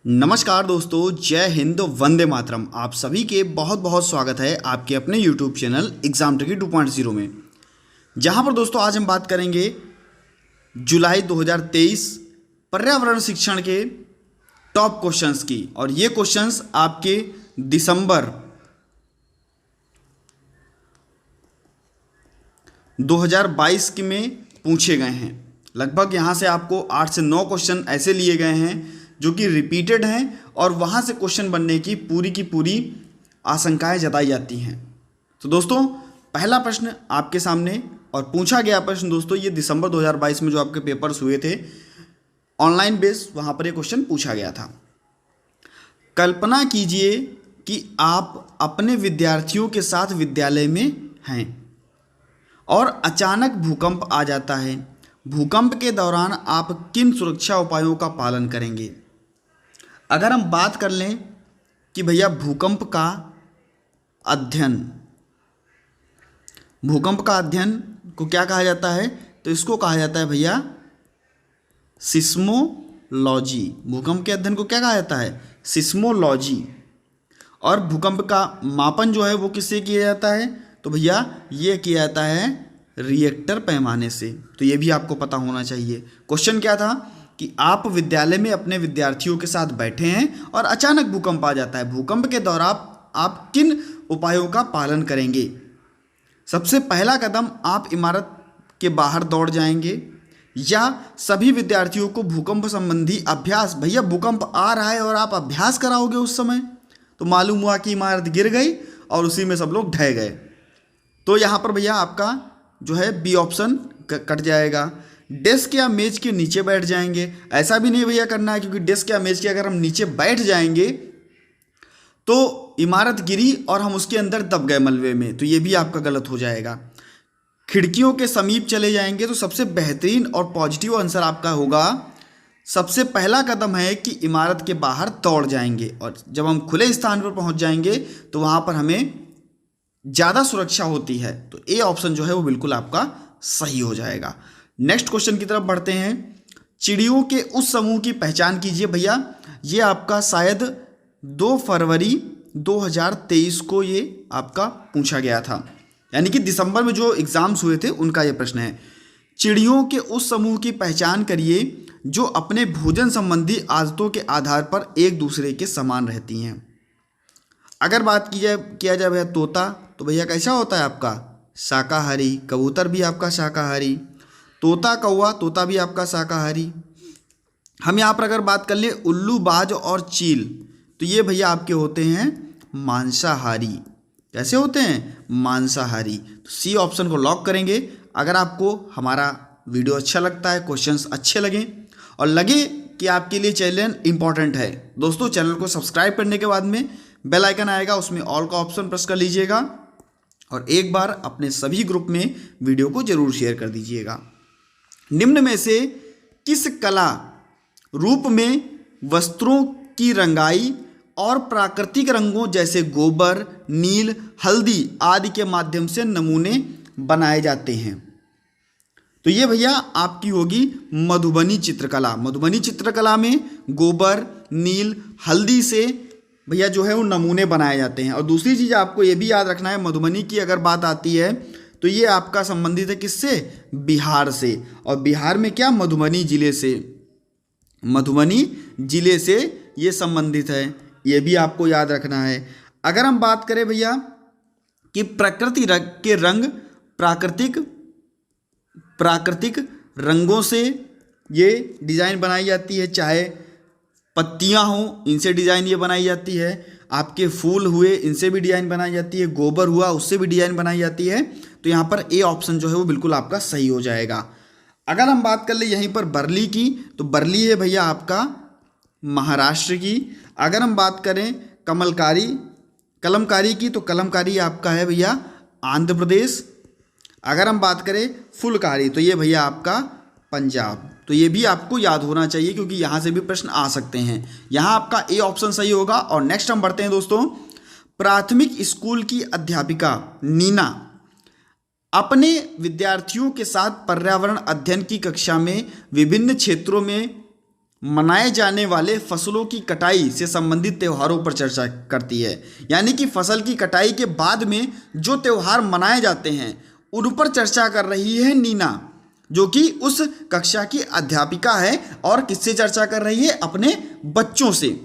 नमस्कार दोस्तों, जय हिंद, वंदे मातरम। आप सभी के बहुत बहुत स्वागत है आपके अपने यूट्यूब चैनल एग्जाम ट्रिकी 2.0 में, जहां पर दोस्तों आज हम बात करेंगे जुलाई 2023 पर्यावरण शिक्षण के टॉप क्वेश्चंस की। और ये क्वेश्चंस आपके दिसंबर 2022 में पूछे गए हैं। लगभग यहाँ से आपको 8 से 9 क्वेश्चन ऐसे लिए गए हैं जो कि रिपीटेड हैं और वहाँ से क्वेश्चन बनने की पूरी आशंकाएं जताई जाती हैं। तो दोस्तों पहला प्रश्न आपके सामने, और पूछा गया प्रश्न दोस्तों ये दिसंबर 2022 में जो आपके पेपर्स हुए थे ऑनलाइन बेस, वहाँ पर ये क्वेश्चन पूछा गया था। कल्पना कीजिए कि आप अपने विद्यार्थियों के साथ विद्यालय में हैं और अचानक भूकंप आ जाता है। भूकंप के दौरान आप किन सुरक्षा उपायों का पालन करेंगे? अगर हम बात कर लें कि भैया भूकंप का अध्ययन को क्या कहा जाता है, तो इसको कहा जाता है भैया सिस्मोलॉजी। भूकंप के अध्ययन को क्या कहा जाता है? सिस्मोलॉजी। और भूकंप का मापन जो है वो किससे किया जाता है? तो भैया ये किया जाता है रिएक्टर पैमाने से। तो ये भी आपको पता होना चाहिए। क्वेश्चन क्या था कि आप विद्यालय में अपने विद्यार्थियों के साथ बैठे हैं और अचानक भूकंप आ जाता है। भूकंप के दौरान आप किन उपायों का पालन करेंगे? सबसे पहला कदम, आप इमारत के बाहर दौड़ जाएंगे या सभी विद्यार्थियों को भूकंप संबंधी अभ्यास, भैया भूकंप आ रहा है और आप अभ्यास कराओगे उस समय, तो मालूम हुआ कि इमारत गिर गई और उसी में सब लोग ढह गए। तो यहाँ पर भैया आपका जो है बी ऑप्शन कट जाएगा। डेस्क या मेज के नीचे बैठ जाएंगे। ऐसा भी नहीं भैया करना है, क्योंकि डेस्क या मेज के अगर हम नीचे बैठ जाएंगे तो इमारत गिरी और हम उसके अंदर दब गए मलबे में, तो ये भी आपका गलत हो जाएगा। खिड़कियों के समीप चले जाएंगे, तो सबसे बेहतरीन और पॉजिटिव आंसर आपका होगा, सबसे पहला कदम है कि इमारत के बाहर दौड़ जाएंगे और जब हम खुले स्थान पर पहुंच जाएंगे तो वहां पर हमें ज़्यादा सुरक्षा होती है। तो ए ऑप्शन जो है वो बिल्कुल आपका सही हो जाएगा। नेक्स्ट क्वेश्चन की तरफ बढ़ते हैं। चिड़ियों के उस समूह की पहचान कीजिए। भैया ये आपका शायद 2 फरवरी 2023 को ये आपका पूछा गया था, यानी कि दिसंबर में जो एग्जाम्स हुए थे उनका ये प्रश्न है। चिड़ियों के उस समूह की पहचान करिए जो अपने भोजन संबंधी आदतों के आधार पर एक दूसरे के समान रहती हैं। अगर बात किया जाए भैया तोता, तो भैया कैसा होता है आपका? शाकाहारी। कबूतर भी आपका शाकाहारी। तोता कौवा, तोता भी आपका शाकाहारी। हम यहाँ पर अगर बात कर ले उल्लू, बाज और चील, तो ये भैया आपके होते हैं मांसाहारी। कैसे होते हैं? मांसाहारी। तो सी ऑप्शन को लॉक करेंगे। अगर आपको हमारा वीडियो अच्छा लगता है, क्वेश्चंस अच्छे लगें और लगे कि आपके लिए चैनल इंपॉर्टेंट है, दोस्तों चैनल को सब्सक्राइब करने के बाद में बेल आइकन आएगा, उसमें ऑल का ऑप्शन प्रेस कर लीजिएगा और एक बार अपने सभी ग्रुप में वीडियो को जरूर शेयर कर दीजिएगा। निम्न में से किस कला रूप में वस्त्रों की रंगाई और प्राकृतिक रंगों जैसे गोबर, नील, हल्दी आदि के माध्यम से नमूने बनाए जाते हैं? तो ये भैया आपकी होगी मधुबनी चित्रकला। मधुबनी चित्रकला में गोबर, नील, हल्दी से भैया जो है वो नमूने बनाए जाते हैं। और दूसरी चीज़ आपको ये भी याद रखना है, मधुबनी की अगर बात आती है तो ये आपका संबंधित है किससे? बिहार से। और बिहार में क्या? मधुबनी जिले से। मधुबनी जिले से ये संबंधित है, ये भी आपको याद रखना है। अगर हम बात करें भैया कि प्रकृति के रंग, प्राकृतिक रंगों से ये डिज़ाइन बनाई जाती है, चाहे पत्तियां हों इनसे डिज़ाइन ये बनाई जाती है, आपके फूल हुए इनसे भी डिज़ाइन बनाई जाती है, गोबर हुआ उससे भी डिज़ाइन बनाई जाती है। तो यहाँ पर ए ऑप्शन जो है वो बिल्कुल आपका सही हो जाएगा। अगर हम बात कर ले यहीं पर बरली की, तो बरली है भैया आपका महाराष्ट्र की। अगर हम बात करें कलमकारी की, तो कलमकारी आपका है भैया आंध्र प्रदेश। अगर हम बात करें फुलकारी, तो ये भैया आपका पंजाब। तो ये भी आपको याद होना चाहिए क्योंकि यहाँ से भी प्रश्न आ सकते हैं। यहाँ आपका ए ऑप्शन सही होगा। और नेक्स्ट हम बढ़ते हैं दोस्तों। प्राथमिक स्कूल की अध्यापिका नीना अपने विद्यार्थियों के साथ पर्यावरण अध्ययन की कक्षा में विभिन्न क्षेत्रों में मनाए जाने वाले फसलों की कटाई से संबंधित त्योहारों पर चर्चा करती है। यानी कि फसल की कटाई के बाद में जो त्योहार मनाए जाते हैं उन पर चर्चा कर रही है नीना, जो कि उस कक्षा की अध्यापिका है और किससे चर्चा कर रही है, अपने बच्चों से।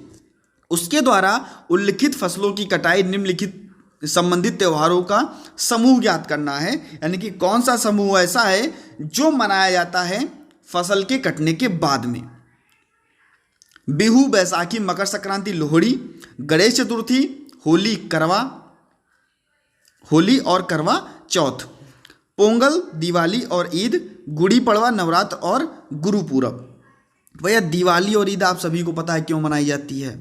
उसके द्वारा उल्लिखित फसलों की कटाई निम्नलिखित संबंधित त्योहारों का समूह ज्ञात करना है। यानी कि कौन सा समूह ऐसा है जो मनाया जाता है फसल के कटने के बाद में। बिहू, बैसाखी, मकर संक्रांति, लोहड़ी, गणेश चतुर्थी, होली और करवा चौथ, पोंगल, दिवाली और ईद, गुड़ी पड़वा, नवरात्र और गुरुपूरब। भैया दिवाली और ईद आप सभी को पता है क्यों मनाई जाती है,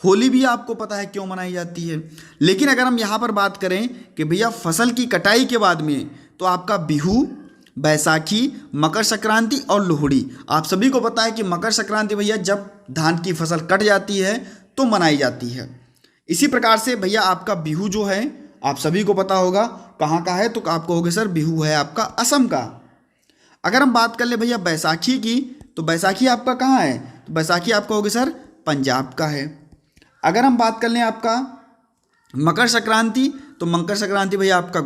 होली भी आपको पता है क्यों मनाई जाती है। लेकिन अगर हम यहाँ पर बात करें कि भैया फसल की कटाई के बाद में, तो आपका बिहू, बैसाखी, मकर संक्रांति और लोहड़ी। आप सभी को पता है कि मकर संक्रांति भैया जब धान की फसल कट जाती है तो मनाई जाती है। इसी प्रकार से भैया आपका बिहू जो है आप सभी को पता होगा कहाँ का है, तो आप कहोगे सर बिहू है आपका असम का। अगर हम बात कर ले भैया बैसाखी की, तो बैसाखी आपका कहाँ है, तो बैसाखी आप कहोगे सर पंजाब का है। अगर हम बात कर लें आपका मकर संक्रांति, तो मकर संक्रांति भैया आपका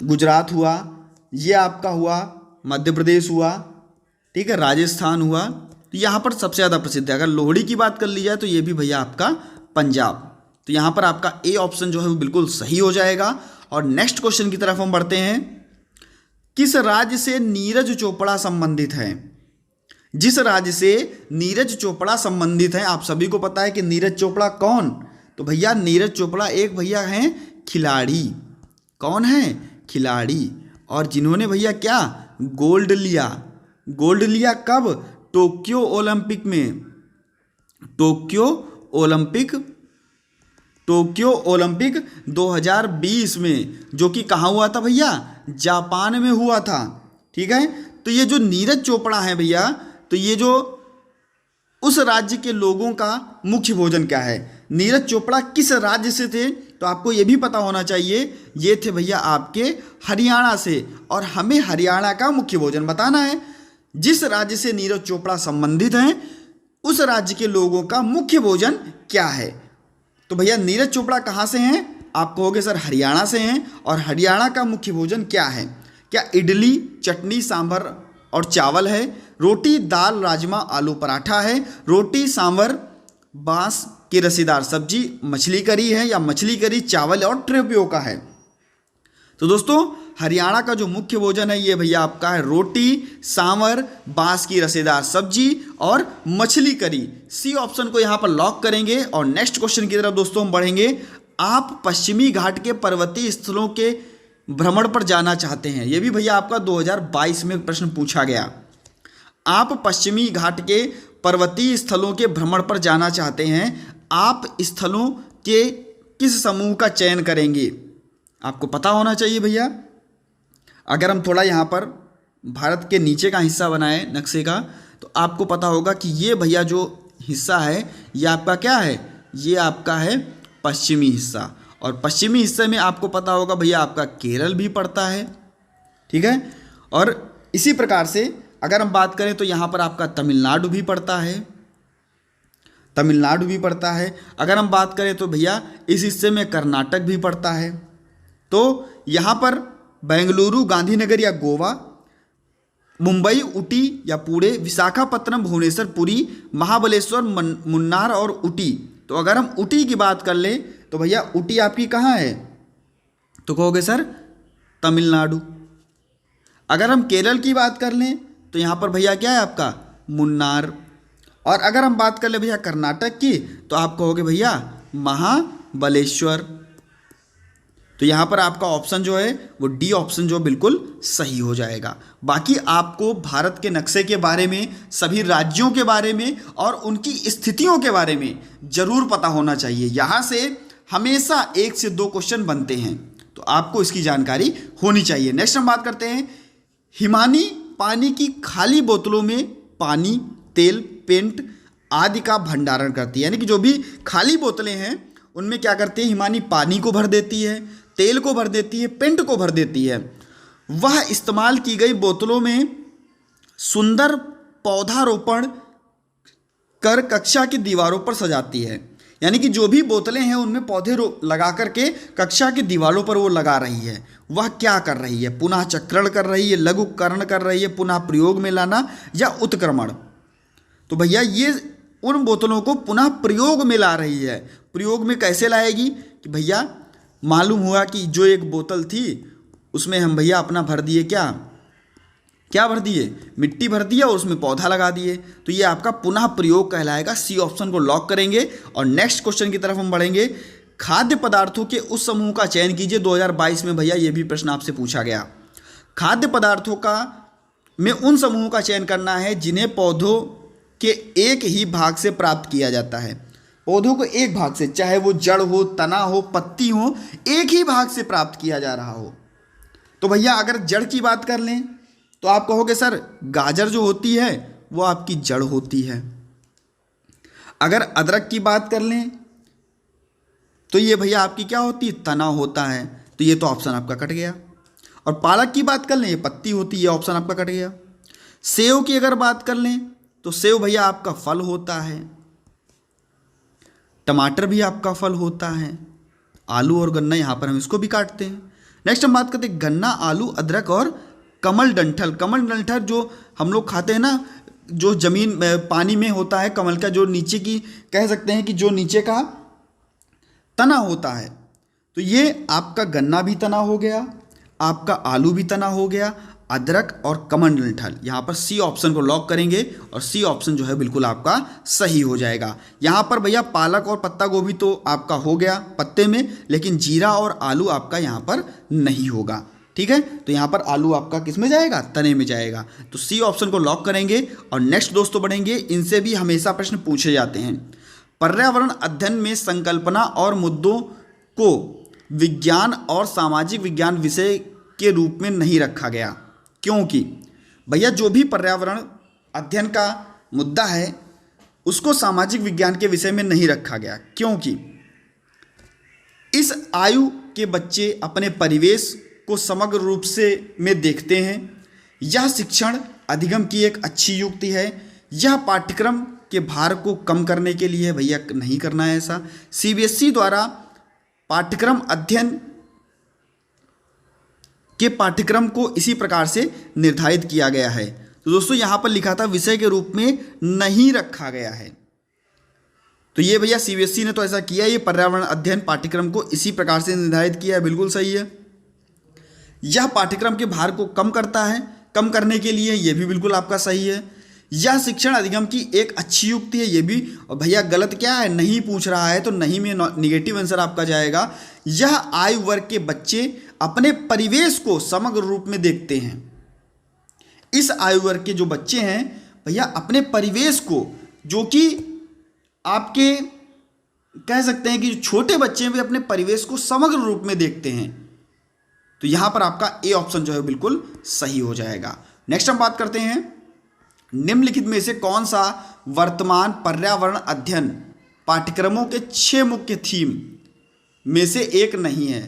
गुजरात हुआ, ये आपका हुआ मध्य प्रदेश हुआ, ठीक है, राजस्थान हुआ। तो यहाँ पर सबसे ज़्यादा प्रसिद्ध है। अगर लोहड़ी की बात कर ली जाए तो ये भी भैया आपका पंजाब। तो यहाँ पर आपका ए ऑप्शन जो है वो बिल्कुल सही हो जाएगा। और नेक्स्ट क्वेश्चन की तरफ हम बढ़ते हैं। किस राज्य से नीरज चोपड़ा संबंधित है? जिस राज्य से नीरज चोपड़ा संबंधित है, आप सभी को पता है कि नीरज चोपड़ा कौन, तो भैया नीरज चोपड़ा एक भैया हैं खिलाड़ी। कौन है? खिलाड़ी। और जिन्होंने भैया क्या गोल्ड लिया। गोल्ड लिया कब? टोक्यो ओलंपिक में। टोक्यो ओलंपिक 2020 में, जो कि कहाँ हुआ था भैया? जापान में हुआ था। ठीक है, तो ये जो नीरज चोपड़ा है भैया, तो ये जो उस राज्य के लोगों का मुख्य भोजन क्या है? नीरज चोपड़ा किस राज्य से थे? तो आपको ये भी पता होना चाहिए, ये थे भैया आपके हरियाणा से। और हमें हरियाणा का मुख्य भोजन बताना है। जिस राज्य से नीरज चोपड़ा संबंधित हैं उस राज्य के लोगों का मुख्य भोजन क्या है? तो भैया नीरज चोपड़ा कहाँ से हैं? आप कहोगे सर हरियाणा से हैं। और हरियाणा का मुख्य भोजन क्या है? क्या इडली, चटनी, सांभर और चावल है? रोटी, दाल, राजमा, आलू पराठा है? रोटी, सांभर, बांस की रसीदार सब्जी, मछली करी है, या मछली करी, चावल और ट्रेपियोका है? तो दोस्तों हरियाणा का जो मुख्य भोजन है ये भैया आपका है रोटी, सांभर, बांस की रसेदार सब्जी और मछली करी। सी ऑप्शन को यहाँ पर लॉक करेंगे। और नेक्स्ट क्वेश्चन की तरफ दोस्तों हम बढ़ेंगे। आप पश्चिमी घाट के पर्वतीय स्थलों के भ्रमण पर जाना चाहते हैं। ये भी भैया आपका 2022 में प्रश्न पूछा गया। आप पश्चिमी घाट के पर्वतीय स्थलों के भ्रमण पर जाना चाहते हैं। आप स्थलों के किस समूह का चयन करेंगे? आपको पता होना चाहिए भैया। अगर हम थोड़ा यहाँ पर भारत के नीचे का हिस्सा बनाए नक्शे का, तो आपको पता होगा कि ये भैया जो हिस्सा है ये आपका क्या है? ये आपका है पश्चिमी हिस्सा। और पश्चिमी हिस्से में आपको पता होगा भैया आपका केरल भी पड़ता है। ठीक है, और इसी प्रकार से अगर हम बात करें तो यहाँ पर आपका तमिलनाडु भी पड़ता है। अगर हम बात करें तो भैया इस हिस्से में कर्नाटक भी पड़ता है। तो यहाँ पर बेंगलुरु, गांधीनगर या गोवा, मुंबई, ऊटी या पुणे, विशाखापत्तनम, भुवनेश्वर, पुरी, महाबलेश्वर, मुन्नार और ऊटी। तो अगर हम ऊटी की बात कर लें तो भैया ऊटी आपकी कहाँ है? तो कहोगे सर तमिलनाडु। अगर हम केरल की बात कर लें तो यहाँ पर भैया क्या है आपका? मुन्नार। और अगर हम बात कर ले भैया कर्नाटक की तो आप कहोगे भैया महाबलेश्वर। तो यहाँ पर आपका ऑप्शन जो है वो डी ऑप्शन जो बिल्कुल सही हो जाएगा। बाकी आपको भारत के नक्शे के बारे में, सभी राज्यों के बारे में और उनकी स्थितियों के बारे में जरूर पता होना चाहिए। यहाँ से हमेशा 1 से 2 क्वेश्चन बनते हैं, तो आपको इसकी जानकारी होनी चाहिए। नेक्स्ट हम बात करते हैं। हिमानी पानी की खाली बोतलों में पानी, तेल, पेंट आदि का भंडारण करती है। यानी कि जो भी खाली बोतलें हैं उनमें क्या करती है? हिमानी पानी को भर देती है, तेल को भर देती है, पेंट को भर देती है। वह इस्तेमाल की गई बोतलों में सुंदर पौधारोपण कर कक्षा की दीवारों पर सजाती है। यानी कि जो भी बोतलें हैं उनमें पौधे लगा करके कक्षा की दीवारों पर वो लगा रही है। वह क्या कर रही है? पुनः चक्रण कर रही है, लघुकरण कर रही है, पुनः प्रयोग में लाना, या उत्क्रमण। तो भैया ये उन बोतलों को पुनः प्रयोग में ला रही है। प्रयोग में कैसे लाएगी? कि भैया मालूम हुआ कि जो एक बोतल थी उसमें हम भैया अपना भर दिए, क्या भर दिए? मिट्टी भर दिया और उसमें पौधा लगा दिए। तो ये आपका पुनः प्रयोग कहलाएगा। सी ऑप्शन को लॉक करेंगे और नेक्स्ट क्वेश्चन की तरफ हम बढ़ेंगे। खाद्य पदार्थों के उस समूह का चयन कीजिए। 2022 में भैया ये भी प्रश्न आपसे पूछा गया। खाद्य पदार्थों का में उन समूहों का चयन करना है जिन्हें पौधों के एक ही भाग से प्राप्त किया जाता है। पौधों को एक भाग से, चाहे वो जड़ हो, तना हो, पत्ती हो, एक ही भाग से प्राप्त किया जा रहा हो। तो भैया अगर जड़ की बात कर लें तो आप कहोगे सर गाजर जो होती है वो आपकी जड़ होती है। अगर अदरक की बात कर लें तो ये भैया आपकी क्या होती है? तना होता है। तो ये तो ऑप्शन आपका कट गया। और पालक की बात कर लें, ये पत्ती होती है, ये ऑप्शन आपका कट गया। सेव की अगर बात कर लें तो सेव भैया आपका फल होता है। टमाटर भी आपका फल होता है। आलू और गन्ना, यहाँ पर हम इसको भी काटते हैं। नेक्स्ट हम बात करते हैं गन्ना, आलू, अदरक और कमल डंठल। कमल डंठल जो हम लोग खाते हैं ना, जो जमीन पानी में होता है, कमल का जो नीचे की कह सकते हैं कि जो नीचे का तना होता है। तो ये आपका गन्ना भी तना हो गया, आपका आलू भी तना हो गया, अदरक और कमल डंठल। यहाँ पर सी ऑप्शन को लॉक करेंगे और सी ऑप्शन जो है बिल्कुल आपका सही हो जाएगा। यहाँ पर भैया पालक और पत्ता गोभी तो आपका हो गया पत्ते में, लेकिन जीरा और आलू आपका यहाँ पर नहीं होगा। ठीक है, तो यहाँ पर आलू आपका किस में जाएगा? तने में जाएगा। तो सी ऑप्शन को लॉक करेंगे और नेक्स्ट दोस्तों बढ़ेंगे। इनसे भी हमेशा प्रश्न पूछे जाते हैं। पर्यावरण अध्ययन में संकल्पना और मुद्दों को विज्ञान और सामाजिक विज्ञान विषय के रूप में नहीं रखा गया, क्योंकि भैया जो भी पर्यावरण अध्ययन का मुद्दा है उसको सामाजिक विज्ञान के विषय में नहीं रखा गया, क्योंकि इस आयु के बच्चे अपने परिवेश को समग्र रूप से में देखते हैं। यह शिक्षण अधिगम की एक अच्छी युक्ति है। यह पाठ्यक्रम के भार को कम करने के लिए भैया नहीं करना है ऐसा। सीबीएसई द्वारा पाठ्यक्रम अध्ययन के पाठ्यक्रम को इसी प्रकार से निर्धारित किया गया है। तो दोस्तों यहाँ पर लिखा था विषय के रूप में नहीं रखा गया है। तो ये भैया सीबीएसई ने तो ऐसा किया, ये पर्यावरण अध्ययन पाठ्यक्रम को इसी प्रकार से निर्धारित किया है, बिल्कुल सही है। यह पाठ्यक्रम के भार को कम करता है, कम करने के लिए, ये भी बिल्कुल आपका सही है। यह शिक्षण अधिगम की एक अच्छी युक्ति है, ये भी। और भैया गलत क्या है? नहीं पूछ रहा है तो नहीं में निगेटिव आंसर आपका जाएगा। यह आयु वर्ग के बच्चे अपने परिवेश को समग्र रूप में देखते हैं। इस आयु वर्ग के जो बच्चे हैं भैया अपने परिवेश को, जो कि आपके कह सकते हैं कि जो छोटे बच्चे हैं वे अपने परिवेश को समग्र रूप में देखते हैं। तो यहां पर आपका ए ऑप्शन जो है बिल्कुल सही हो जाएगा। नेक्स्ट हम बात करते हैं, निम्नलिखित में से कौन सा वर्तमान पर्यावरण अध्ययन पाठ्यक्रमों के 6 मुख्य थीम में से एक नहीं है?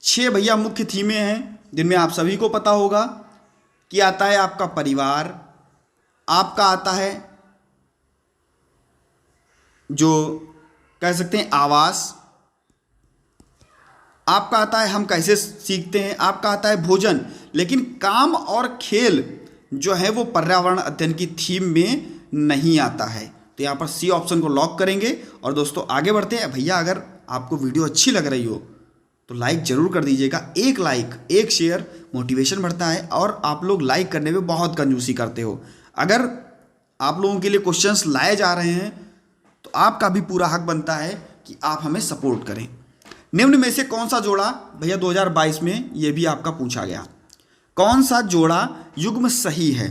6 भैया मुख्य थीमें हैं जिनमें आप सभी को पता होगा कि आता है आपका परिवार, आपका आता है जो कह सकते हैं आवास, आपका आता है हम कैसे सीखते हैं, आपका आता है भोजन। लेकिन काम और खेल जो है वो पर्यावरण अध्ययन की थीम में नहीं आता है। तो यहाँ पर सी ऑप्शन को लॉक करेंगे और दोस्तों आगे बढ़ते हैं। भैया अगर आपको वीडियो अच्छी लग रही हो तो लाइक ज़रूर कर दीजिएगा। एक लाइक, एक शेयर मोटिवेशन बढ़ता है और आप लोग लाइक करने में बहुत कंजूसी करते हो। अगर आप लोगों के लिए क्वेश्चंस लाए जा रहे हैं तो आपका भी पूरा हक बनता है कि आप हमें सपोर्ट करें। निम्न में से कौन सा जोड़ा भैया 2022 में ये भी आपका पूछा गया, कौन सा जोड़ा युग्म सही है?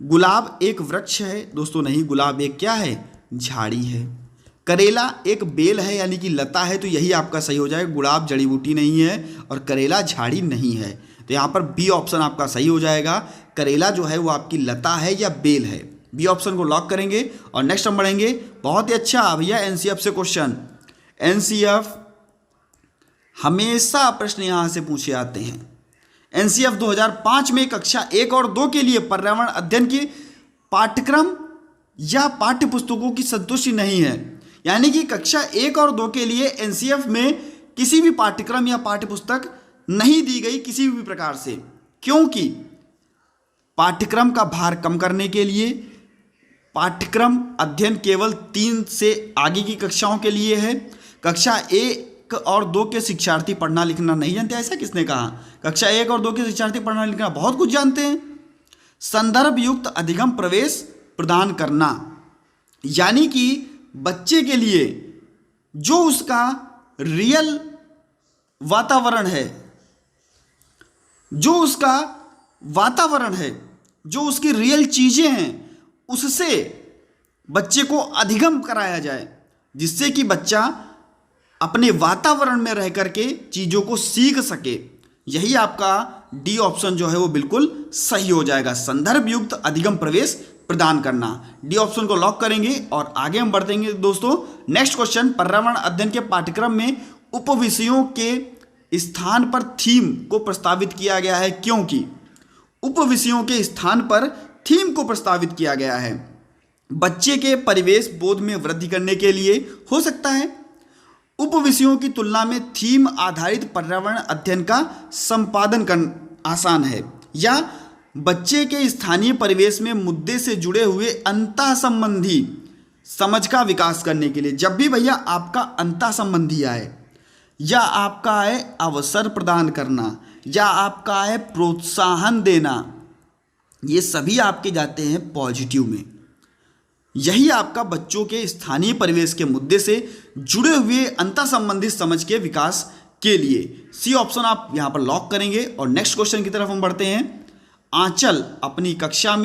गुलाब एक वृक्ष है दोस्तों, नहीं, गुलाब एक क्या है? झाड़ी है। करेला एक बेल है यानी कि लता है, तो यही आपका सही हो जाएगा। गुलाब जड़ी बूटी नहीं है और करेला झाड़ी नहीं है। तो यहाँ पर बी ऑप्शन आपका सही हो जाएगा। करेला जो है वो आपकी लता है या बेल है। बी ऑप्शन को लॉक करेंगे और नेक्स्ट हम बढ़ेंगे। बहुत ही अच्छा भैया एनसीएफ से क्वेश्चन। एनसीएफ हमेशा प्रश्न यहाँ से पूछे आते हैं। एनसीएफ 2005 में कक्षा 1 और 2 के लिए पर्यावरण अध्ययन की पाठ्यक्रम या पाठ्य पुस्तकों की संतुष्टि नहीं है। यानी कि कक्षा 1 और 2 के लिए एनसीएफ में किसी भी पाठ्यक्रम या पाठ्य पुस्तक नहीं दी गई किसी भी प्रकार से, क्योंकि पाठ्यक्रम का भार कम करने के लिए पाठ्यक्रम अध्ययन केवल 3 से आगे की कक्षाओं के लिए है। कक्षा 1 और 2 के शिक्षार्थी पढ़ना लिखना नहीं जानते, ऐसा किसने कहा? कक्षा 1 और 2 के शिक्षार्थी पढ़ना लिखना बहुत कुछ जानते हैं। संदर्भ युक्त अधिगम प्रवेश प्रदान करना, यानी कि बच्चे के लिए जो उसका रियल वातावरण है, जो उसका वातावरण है, जो उसकी रियल चीज़ें हैं, उससे बच्चे को अधिगम कराया जाए, जिससे कि बच्चा अपने वातावरण में रह करके चीज़ों को सीख सके। यही आपका डी ऑप्शन जो है वो बिल्कुल सही हो जाएगा, संदर्भ युक्त अधिगम प्रवेश प्रदान करना। डी ऑप्शन को लॉक करेंगे और आगे हम बढ़ेंगे दोस्तों। नेक्स्ट क्वेश्चन, पर्यावरण अध्ययन के पाठ्यक्रम में उपविषयों के स्थान पर थीम को प्रस्तावित किया गया है, क्योंकि उपविषयों के स्थान पर थीम को प्रस्तावित किया गया है बच्चे के परिवेश बोध में वृद्धि करने के लिए हो सकता है। उपविषयों की तुलना में थीम आधारित पर्यावरण अध्ययन का संपादन करना आसान है, या बच्चे के स्थानीय परिवेश में मुद्दे से जुड़े हुए अंतः संबंधी समझ का विकास करने के लिए। जब भी भैया आपका अंतः संबंधी आए, या आपका है अवसर प्रदान करना, या आपका है प्रोत्साहन देना, ये सभी आपके जाते हैं पॉजिटिव में। यही आपका बच्चों के स्थानीय परिवेश के मुद्दे से जुड़े हुए अंतर संबंधित समझ के विकास के लिए। सी ऑप्शन आप यहां पर लॉक करेंगे और नेक्स्ट क्वेश्चन की तरफ हम बढ़ते हैं। आंचल अपनी कक्षा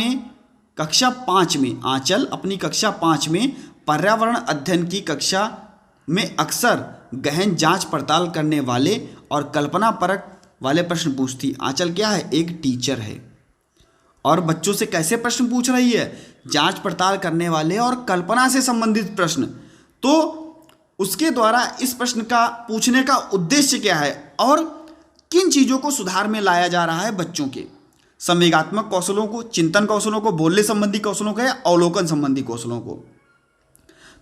5 में आंचल अपनी कक्षा 5 में पर्यावरण अध्ययन की कक्षा में अक्सर गहन जांच पड़ताल करने वाले और कल्पना परक वाले प्रश्न पूछती। आंचल क्या है? एक टीचर है और बच्चों से कैसे प्रश्न पूछ रही है? जांच पड़ताल करने वाले और कल्पना से संबंधित प्रश्न। तो उसके द्वारा इस प्रश्न का पूछने का उद्देश्य क्या है और किन चीज़ों को सुधार में लाया जा रहा है बच्चों के? संवेगात्मक कौशलों को, चिंतन कौशलों को, बोलने संबंधी कौशलों को, या अवलोकन संबंधी कौशलों को?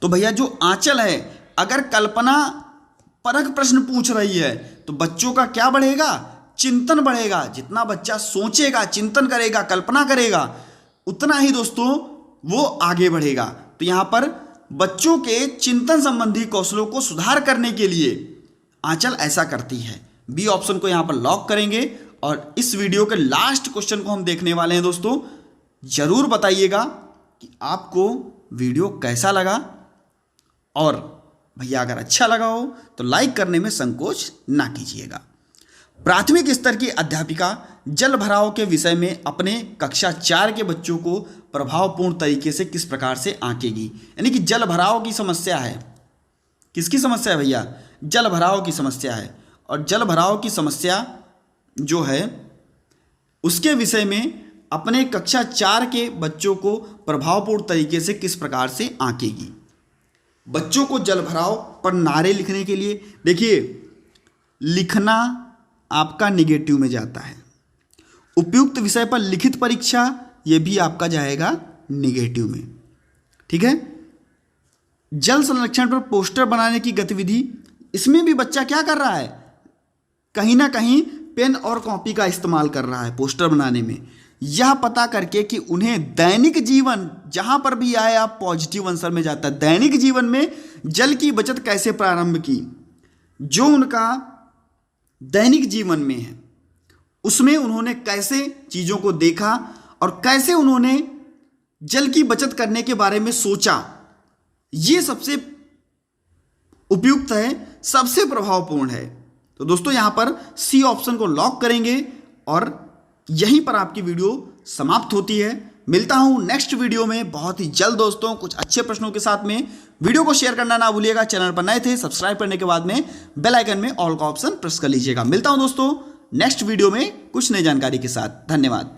तो भैया जो आंचल है, अगर कल्पना परक प्रश्न पूछ रही है तो बच्चों का क्या बढ़ेगा? चिंतन बढ़ेगा। जितना बच्चा सोचेगा, चिंतन करेगा, कल्पना करेगा, उतना ही दोस्तों वो आगे बढ़ेगा। तो यहाँ पर बच्चों के चिंतन संबंधी कौशलों को सुधार करने के लिए आंचल ऐसा करती है। बी ऑप्शन को यहाँ पर लॉक करेंगे और इस वीडियो के लास्ट क्वेश्चन को हम देखने वाले हैं दोस्तों। जरूर बताइएगा कि आपको वीडियो कैसा लगा, और भैया अगर अच्छा लगा हो तो लाइक करने में संकोच ना कीजिएगा। प्राथमिक स्तर की अध्यापिका जल भराव के विषय में अपने कक्षा 4 के बच्चों को प्रभावपूर्ण तरीके से किस प्रकार से आंकेगी? यानी कि जल भराव की समस्या है। किसकी समस्या है भैया? जल भराव की समस्या है। और जल भराव की समस्या जो है उसके विषय में अपने कक्षा 4 के बच्चों को प्रभावपूर्ण तरीके से किस प्रकार से आंकेगी? बच्चों को जल भराव पर नारे लिखने के लिए, देखिए लिखना आपका निगेटिव में जाता है। उपयुक्त विषय पर लिखित परीक्षा, ये भी आपका जाएगा निगेटिव में। ठीक है। जल संरक्षण पर पोस्टर बनाने की गतिविधि, इसमें भी बच्चा क्या कर रहा है? कहीं ना कहीं पेन और कॉपी का इस्तेमाल कर रहा है पोस्टर बनाने में। यह पता करके कि उन्हें दैनिक जीवन, जहां पर भी आए आप पॉजिटिव आंसर में जाता है, दैनिक जीवन में जल की बचत कैसे प्रारंभ की, जो उनका दैनिक जीवन में है उसमें उन्होंने कैसे चीज़ों को देखा और कैसे उन्होंने जल की बचत करने के बारे में सोचा, ये सबसे उपयुक्त है, सबसे प्रभावपूर्ण है। तो दोस्तों यहाँ पर सी ऑप्शन को लॉक करेंगे और यहीं पर आपकी वीडियो समाप्त होती है। मिलता हूँ नेक्स्ट वीडियो में बहुत ही जल्द दोस्तों, कुछ अच्छे प्रश्नों के साथ में। वीडियो को शेयर करना ना भूलिएगा। चैनल पर नए थे, सब्सक्राइब करने के बाद में बेल आइकन में ऑल का ऑप्शन प्रेस कर लीजिएगा। मिलता हूँ दोस्तों नेक्स्ट वीडियो में कुछ नई जानकारी के साथ। धन्यवाद।